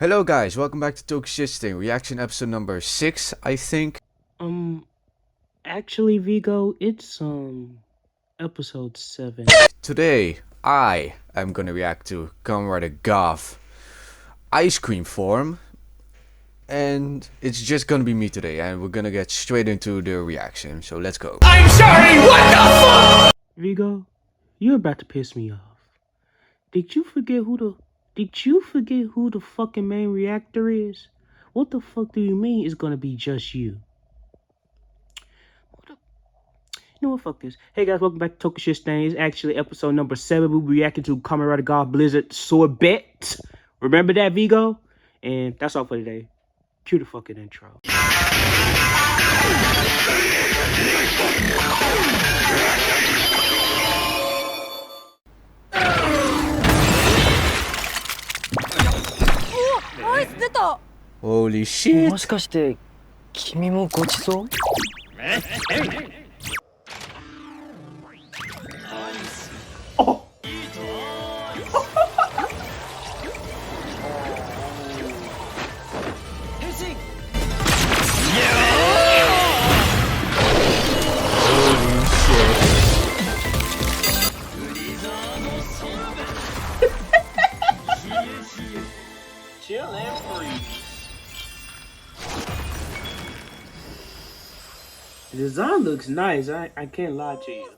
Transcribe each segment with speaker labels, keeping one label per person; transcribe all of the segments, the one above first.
Speaker 1: Hello guys, welcome back to TokuSh reaction episode number 6, I think.
Speaker 2: Actually, Vigo, it's episode 7.
Speaker 1: Today, I am gonna react to Comrade Gavv ice cream form. And it's just gonna be me today, and we're gonna get straight into the reaction, so let's go.
Speaker 3: I'm sorry, what the fuck?
Speaker 2: Vigo, you're about to piss me off. Did you forget who the fucking main reactor is? What the fuck do you mean it's gonna be just you? You know what, fuck this. Hey guys, welcome back to TokuSh. It's actually episode number 7. We'll be reacting to Comrade Gavv Blizzardsorbet. Remember that, Vigo? And that's all for today. Cue the fucking intro.
Speaker 1: Holy shit!
Speaker 4: もしかして君もごちそう？Chill
Speaker 2: and free. The design looks nice. I can't lie to you.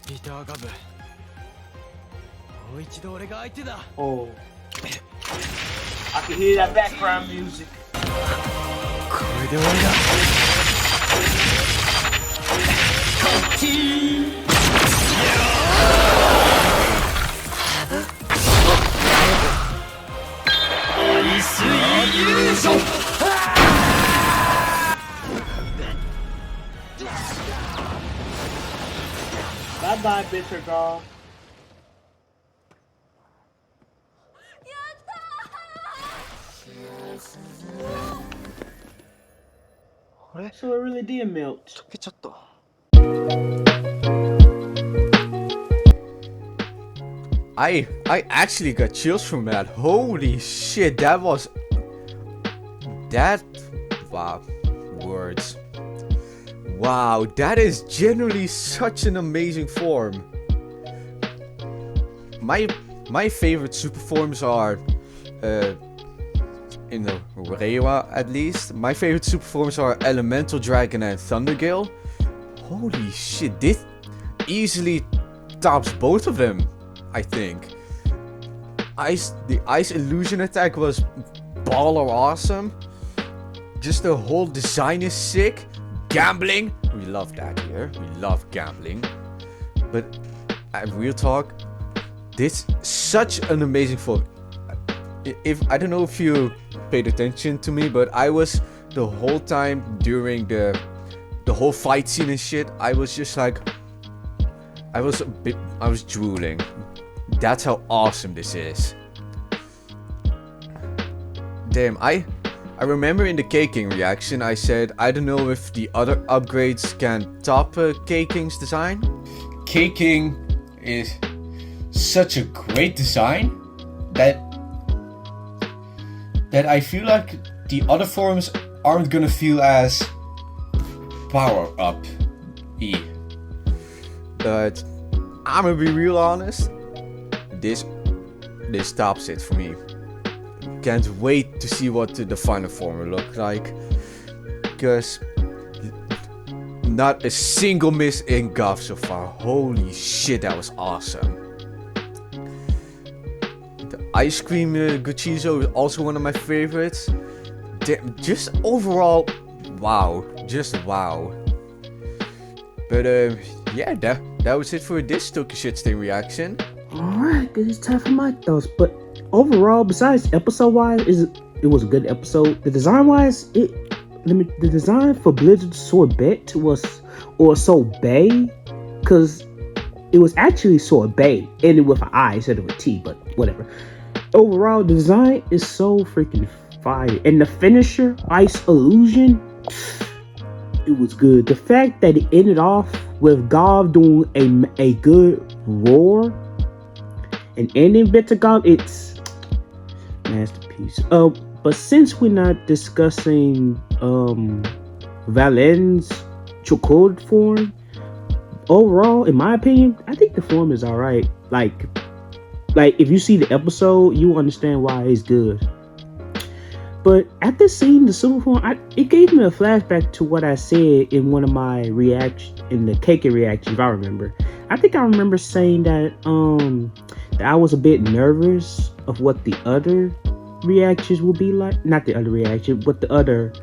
Speaker 4: リターガブ。もう一度俺が相手だ。
Speaker 2: Oh, I can hear that background music.
Speaker 4: これで俺が。こっち。アイスイリュージョン。
Speaker 2: Bye bye, bitter girl.
Speaker 4: あれ？
Speaker 2: So it really did melt.
Speaker 4: 溶けちゃった。
Speaker 1: I actually got chills from that. Holy shit, wow, words. Wow, that is generally such an amazing form. My favorite super forms are, in the Reiwa at least, my favorite super forms are Elemental Dragon and Thundergale. Holy shit, this easily tops both of them, I think. The Ice Illusion attack was baller awesome. Just the whole design is sick. Gambling, we love that here. We love gambling. But real talk, this such an amazing form. I don't know if you paid attention to me, but I was the whole time during the whole fight scene and shit, I was just like, I was drooling. That's how awesome this is. Damn, I remember in the K-King reaction I said I don't know if the other upgrades can top K-King's design. K-King is such a great design that I feel like the other forms aren't gonna feel as power up-y. But I'm gonna be real honest, this tops it for me. Can't wait to see what the final form will look like, because not a single miss in Gavv so far. Holy shit, that was awesome. The ice cream Guchizo is also one of my favorites. Just overall, wow, just wow. But yeah, that was it for this TokuSh reaction.
Speaker 2: Alright, it's time for my thoughts. But overall, besides episode-wise, it was a good episode. The design-wise, the design for Blizzardsorbet was, or Sorbet, because it was actually Sorbet, ended with an I instead of a T, but whatever. Overall, the design is so freaking fire. And the finisher, Ice Illusion, it was good. The fact that it ended off with Gavv doing a good roar an ending bit to Gavv, it's masterpiece. But since we're not discussing Valen's Chukod form, overall, in my opinion, I think the form is alright. Like if you see the episode, you understand why it's good. But after seeing the super form, it gave me a flashback to what I said in one of my reactions, in the Keiki reaction, if I remember. I think I remember saying that that I was a bit nervous of what the other reactions will be like. Not the other reaction, what the other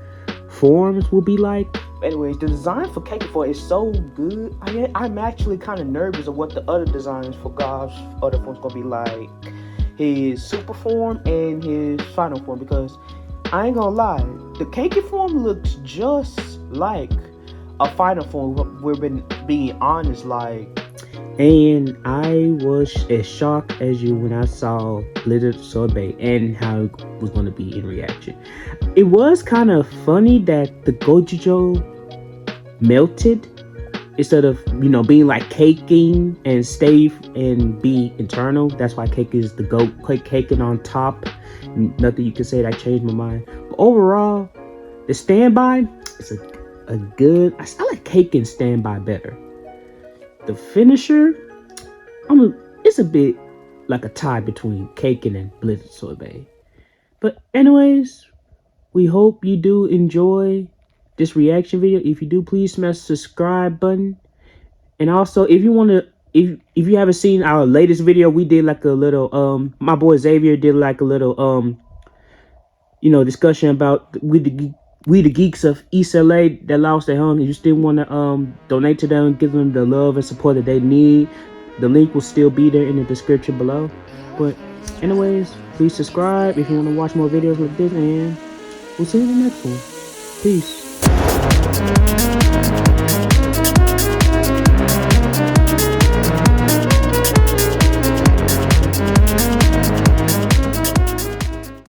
Speaker 2: forms will be like. Anyways, the design for Keiki 4 is so good. I'm actually kind of nervous of what the other designs for Gavv's other forms gonna be like. His super form and his final form, because I ain't gonna lie, the Keiki form looks just like a final form. We've been being honest, like. And I was as shocked as you when I saw Blizzardsorbet and how it was gonna be in reaction. It was kind of funny that the Gojijo melted instead of, being like caking and stay and be internal. That's why cake is the goat. Caking on top. Nothing you can say that changed my mind. But overall, the standby is a good. I like cake and standby better. The finisher, it's a bit like a tie between Caking and Blizzardsorbet. But anyways, we hope you do enjoy this reaction video. If you do, please smash the subscribe button. And also, if you want to, if you haven't seen our latest video, we did like a little my boy Xavier did like a little discussion about we the geeks of East LA that lost their home. If you still want to donate to them, give them the love and support that they need, the link will still be there in the description below. But anyways, please subscribe if you want to watch more videos like this, and we'll see you in the next one. Peace.